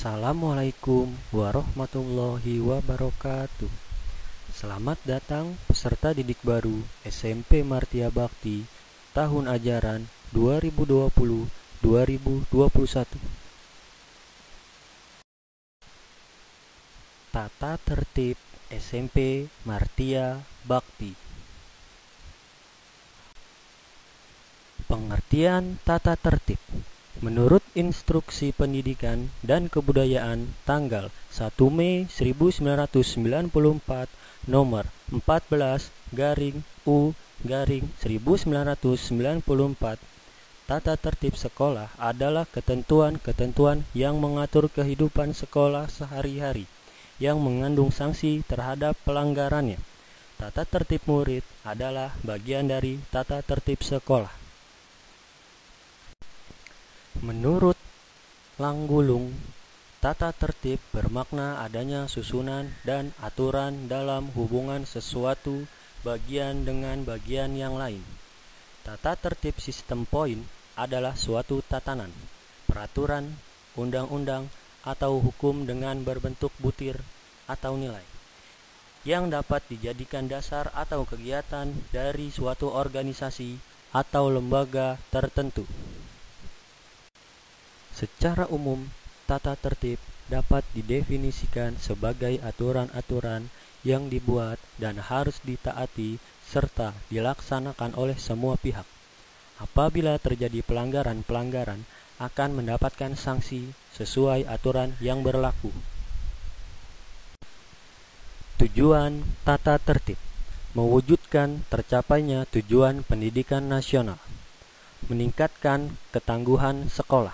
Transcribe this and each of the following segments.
Assalamualaikum warahmatullahi wabarakatuh. Selamat datang peserta didik baru SMP Martia Bakti tahun ajaran 2020-2021. Tata tertib SMP Martia Bakti. Pengertian tata tertib. Menurut Instruksi Pendidikan dan Kebudayaan tanggal 1 Mei 1994 nomor 14-U-1994, tata tertib sekolah adalah ketentuan-ketentuan yang mengatur kehidupan sekolah sehari-hari yang mengandung sanksi terhadap pelanggarannya. Tata tertib murid adalah bagian dari tata tertib sekolah. Menurut Langgulung, tata tertib bermakna adanya susunan dan aturan dalam hubungan sesuatu bagian dengan bagian yang lain. Tata tertib sistem poin adalah suatu tatanan, peraturan, undang-undang, atau hukum dengan berbentuk butir atau nilai, yang dapat dijadikan dasar atau kegiatan dari suatu organisasi atau lembaga tertentu. Secara umum, tata tertib dapat didefinisikan sebagai aturan-aturan yang dibuat dan harus ditaati serta dilaksanakan oleh semua pihak. Apabila terjadi pelanggaran-pelanggaran, akan mendapatkan sanksi sesuai aturan yang berlaku. Tujuan tata tertib: mewujudkan tercapainya tujuan pendidikan nasional, meningkatkan ketangguhan sekolah,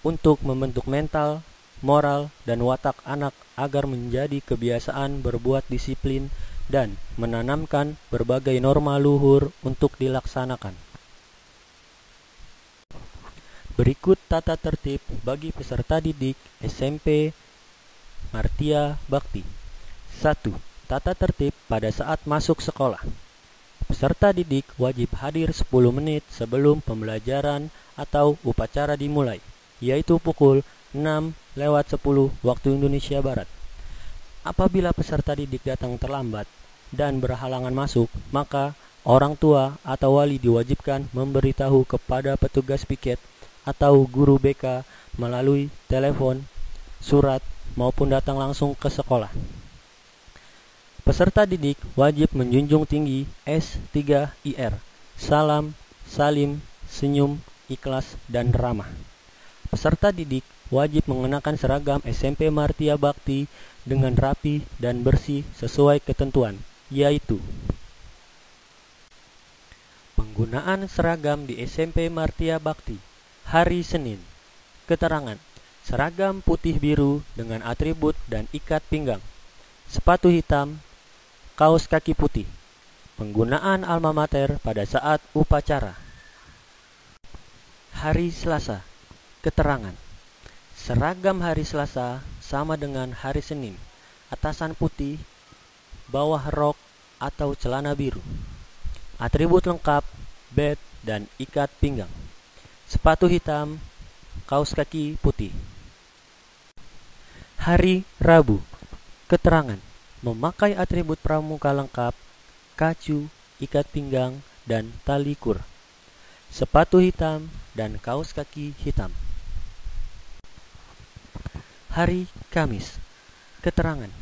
untuk membentuk mental, moral, dan watak anak agar menjadi kebiasaan berbuat disiplin dan menanamkan berbagai norma luhur untuk dilaksanakan. Berikut tata tertib bagi peserta didik SMP Martia Bakti. 1. Tata tertib pada saat masuk sekolah. Peserta didik wajib hadir 10 menit sebelum pembelajaran atau upacara dimulai, yaitu pukul 6:10 waktu Indonesia Barat. Apabila peserta didik datang terlambat dan berhalangan masuk, maka orang tua atau wali diwajibkan memberitahu kepada petugas piket atau guru BK melalui telepon, surat, maupun datang langsung ke sekolah. Peserta didik wajib menjunjung tinggi S3IR, salam, salim, senyum, ikhlas, dan ramah. Peserta didik wajib mengenakan seragam SMP Martia Bakti dengan rapi dan bersih sesuai ketentuan, yaitu penggunaan seragam di SMP Martia Bakti. Hari Senin. Keterangan: seragam putih biru dengan atribut dan ikat pinggang, sepatu hitam, kaos kaki putih. Penggunaan alma mater pada saat upacara. Hari Selasa. Keterangan: seragam hari Selasa sama dengan hari Senin, atasan putih, bawah rok atau celana biru. Atribut lengkap, badge dan ikat pinggang. Sepatu hitam, kaos kaki putih. Hari Rabu. Keterangan: memakai atribut pramuka lengkap, kacu, ikat pinggang, dan tali kur. Sepatu hitam dan kaos kaki hitam. Hari Kamis. Keterangan: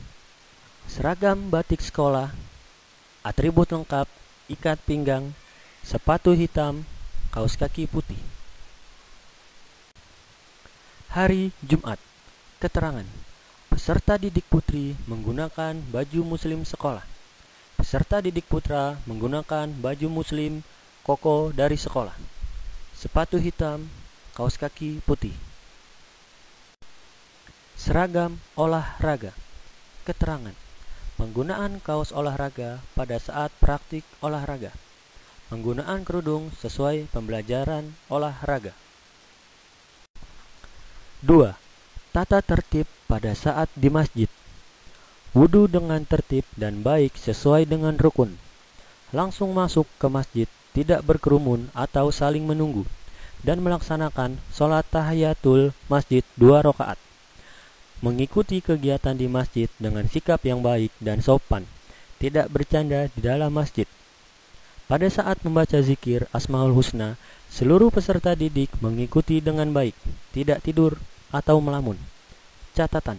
seragam batik sekolah, atribut lengkap, ikat pinggang, sepatu hitam, kaos kaki putih. Hari Jumat. Keterangan: peserta didik putri menggunakan baju muslim sekolah. Peserta didik putra menggunakan baju muslim koko dari sekolah. Sepatu hitam, kaos kaki putih. Seragam olahraga. Keterangan: penggunaan kaos olahraga pada saat praktik olahraga. Penggunaan kerudung sesuai pembelajaran olahraga. 2. Tata tertib pada saat di masjid. Wudu dengan tertib dan baik sesuai dengan rukun. Langsung masuk ke masjid, tidak berkerumun atau saling menunggu, dan melaksanakan sholat tahiyatul masjid 2 rakaat. mengikuti kegiatan di masjid dengan sikap yang baik dan sopan, tidak bercanda di dalam masjid. Pada saat membaca zikir Asmaul Husna, seluruh peserta didik mengikuti dengan baik, tidak tidur atau melamun. Catatan: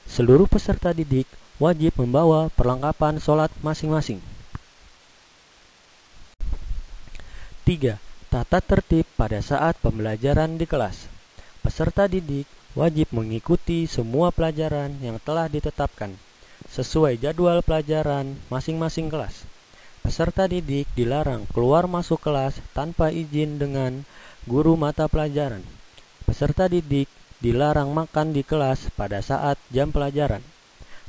seluruh peserta didik wajib membawa perlengkapan sholat masing-masing. 3. Tata tertib pada saat pembelajaran di kelas. Peserta didik wajib mengikuti semua pelajaran yang telah ditetapkan sesuai jadwal pelajaran masing-masing kelas. Peserta didik dilarang keluar masuk kelas tanpa izin dengan guru mata pelajaran. Peserta didik dilarang makan di kelas pada saat jam pelajaran.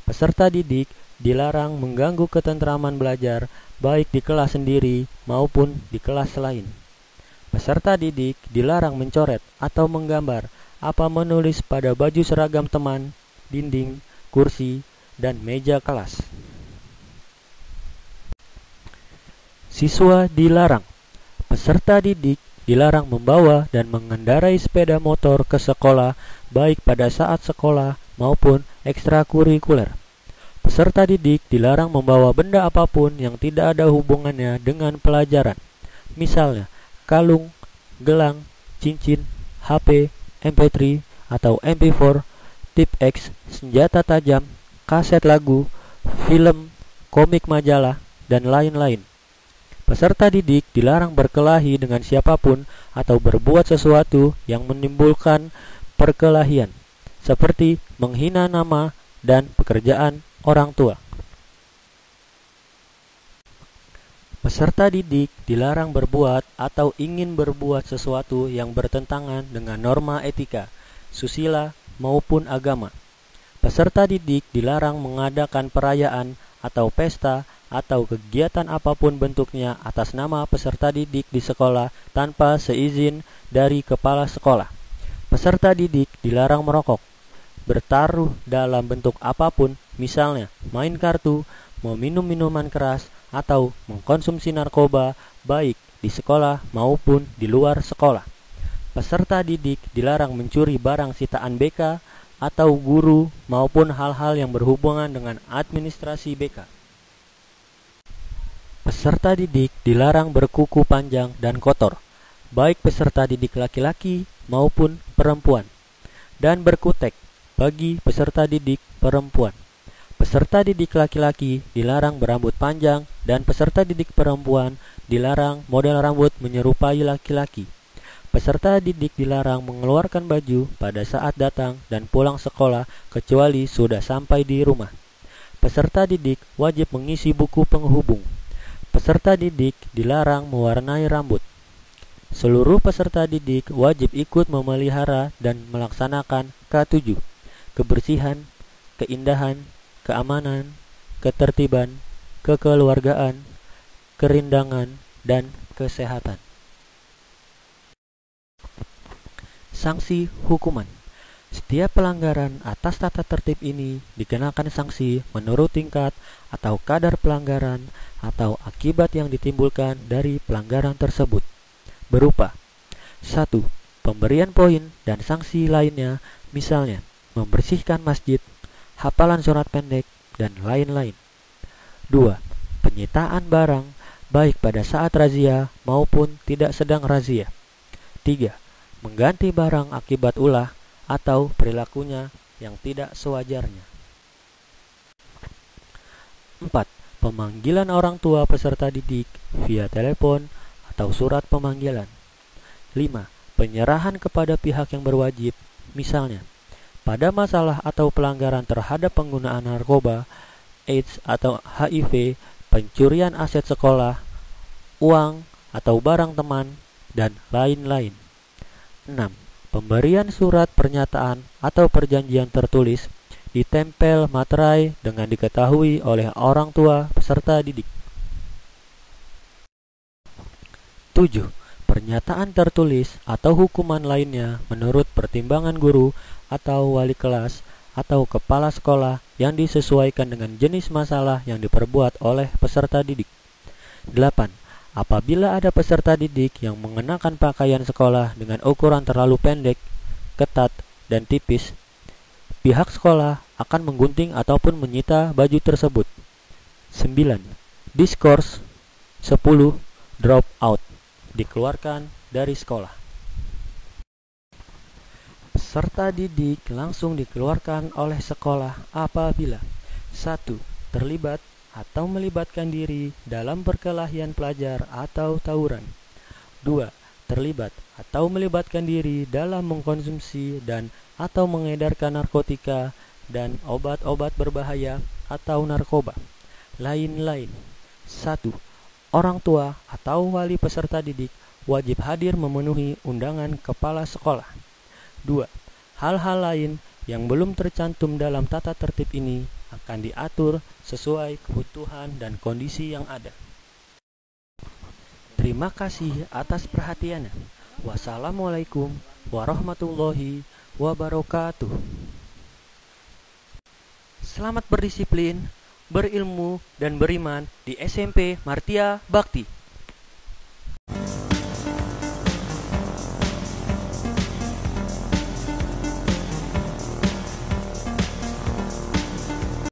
Peserta didik dilarang mengganggu ketentraman belajar baik di kelas sendiri maupun di kelas lain. Peserta didik dilarang mencoret atau menggambar apa menulis pada baju seragam teman, dinding, kursi, dan meja kelas. Siswa dilarang. Peserta didik dilarang membawa dan mengendarai sepeda motor ke sekolah baik pada saat sekolah maupun ekstrakurikuler. Peserta didik dilarang membawa benda apapun yang tidak ada hubungannya dengan pelajaran. Misalnya, kalung, gelang, cincin, HP, MP3 atau MP4, tip X, senjata tajam, kaset lagu, film, komik majalah, dan lain-lain. Peserta didik dilarang berkelahi dengan siapapun atau berbuat sesuatu yang menimbulkan perkelahian, seperti menghina nama dan pekerjaan orang tua. Peserta didik dilarang berbuat atau ingin berbuat sesuatu yang bertentangan dengan norma etika, susila, maupun agama. Peserta didik dilarang mengadakan perayaan atau pesta atau kegiatan apapun bentuknya atas nama peserta didik di sekolah tanpa seizin dari kepala sekolah. Peserta didik dilarang merokok, bertaruh dalam bentuk apapun, misalnya main kartu, meminum minuman keras, atau mengkonsumsi narkoba baik di sekolah maupun di luar sekolah. Peserta didik dilarang mencuri barang sitaan BK atau guru maupun hal-hal yang berhubungan dengan administrasi BK. Peserta didik dilarang berkuku panjang dan kotor, baik peserta didik laki-laki maupun perempuan, dan berkutek bagi peserta didik perempuan. Peserta didik laki-laki dilarang berambut panjang dan peserta didik perempuan dilarang model rambut menyerupai laki-laki. Peserta didik dilarang mengeluarkan baju pada saat datang dan pulang sekolah kecuali sudah sampai di rumah. Peserta didik wajib mengisi buku penghubung. Peserta didik dilarang mewarnai rambut. Seluruh peserta didik wajib ikut memelihara dan melaksanakan K7, kebersihan, keindahan, keamanan, ketertiban, kekeluargaan, kerindangan, dan kesehatan. Sanksi hukuman. Setiap pelanggaran atas tata tertib ini dikenakan sanksi menurut tingkat atau kadar pelanggaran atau akibat yang ditimbulkan dari pelanggaran tersebut, berupa 1. Pemberian poin dan sanksi lainnya, misalnya membersihkan masjid, hafalan surat pendek, dan lain-lain. 2. Penyitaan barang baik pada saat razia maupun tidak sedang razia. 3. Mengganti barang akibat ulah atau perilakunya yang tidak sewajarnya. 4. Pemanggilan orang tua peserta didik via telepon atau surat pemanggilan. 5. Penyerahan kepada pihak yang berwajib, misalnya pada masalah atau pelanggaran terhadap penggunaan narkoba, AIDS atau HIV, pencurian aset sekolah, uang atau barang teman, dan lain-lain. 6. Pemberian surat pernyataan atau perjanjian tertulis ditempel materai dengan diketahui oleh orang tua peserta didik. 7. Pernyataan tertulis atau hukuman lainnya menurut pertimbangan guru atau wali kelas atau kepala sekolah yang disesuaikan dengan jenis masalah yang diperbuat oleh peserta didik. 8. Apabila ada peserta didik yang mengenakan pakaian sekolah dengan ukuran terlalu pendek, ketat, dan tipis, pihak sekolah akan menggunting ataupun menyita baju tersebut. 9. Diskors. 10. Drop out, dikeluarkan dari sekolah. Peserta didik langsung dikeluarkan oleh sekolah apabila 1. Terlibat atau melibatkan diri dalam perkelahian pelajar atau tawuran. 2. Terlibat atau melibatkan diri dalam mengkonsumsi dan atau mengedarkan narkotika dan obat-obat berbahaya atau narkoba. Lain-lain. 1. Orang tua atau wali peserta didik wajib hadir memenuhi undangan kepala sekolah. 2. Hal-hal lain yang belum tercantum dalam tata tertib ini akan diatur sesuai kebutuhan dan kondisi yang ada. Terima kasih atas perhatiannya. Wassalamualaikum warahmatullahi wabarakatuh. Selamat berdisiplin, berilmu, dan beriman di SMP Martia Bakti.